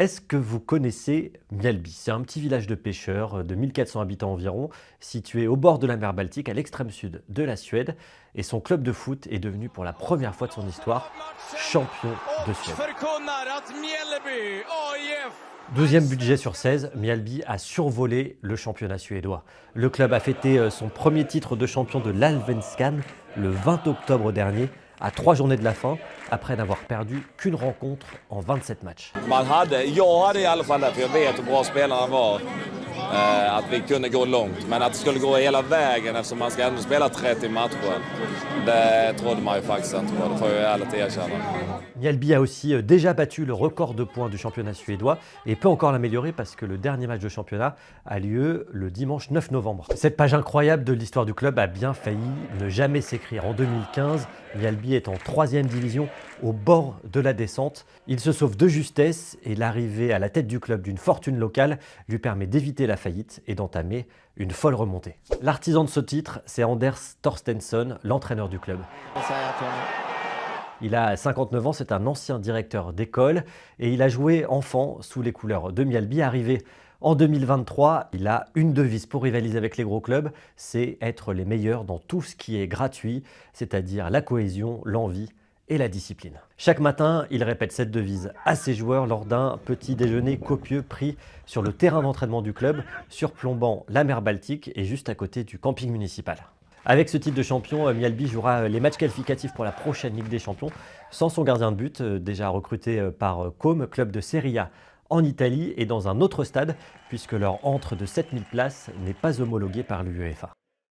Est-ce que vous connaissez Mjällby? C'est un petit village de pêcheurs de 1400 habitants environ, situé au bord de la mer Baltique, à l'extrême sud de la Suède. Et son club de foot est devenu pour la première fois de son histoire champion de Suède. 12e budget sur 16, Mjällby a survolé le championnat suédois. Le club a fêté son premier titre de champion de l'Allsvenskan le 20 octobre dernier, à 3 journées de la fin, après n'avoir perdu qu'une rencontre en 27 matchs. Jag hade i alla fall det, för jag vet hur bra spelarna var. Att vi kunde gå långt, men att det skulle gå hela vägen eftersom man ska ändå spela 30 matcher. Det trodde man ju faktiskt inte på, det får jag ärligt erkänna. Mjällby a aussi déjà battu le record de points du championnat suédois et peut encore l'améliorer parce que le dernier match de championnat a lieu le dimanche 9 novembre. Cette page incroyable de l'histoire du club a bien failli ne jamais s'écrire. En 2015, Mjällby est en 3e division au bord de la descente. Il se sauve de justesse et l'arrivée à la tête du club d'une fortune locale lui permet d'éviter la faillite et d'entamer une folle remontée. L'artisan de ce titre, c'est Anders Torstensson, l'entraîneur du club. Il a 59 ans, c'est un ancien directeur d'école et il a joué enfant sous les couleurs de Mjällby. Arrivé en 2023, il a une devise pour rivaliser avec les gros clubs, c'est être les meilleurs dans tout ce qui est gratuit, c'est-à-dire la cohésion, l'envie et la discipline. Chaque matin, il répète cette devise à ses joueurs lors d'un petit déjeuner copieux pris sur le terrain d'entraînement du club, surplombant la mer Baltique et juste à côté du camping municipal. Avec ce titre de champion, Mjällby jouera les matchs qualificatifs pour la prochaine Ligue des Champions sans son gardien de but, déjà recruté par Comme, club de Serie A en Italie et dans un autre stade, puisque leur antre de 7000 places n'est pas homologué par l'UEFA.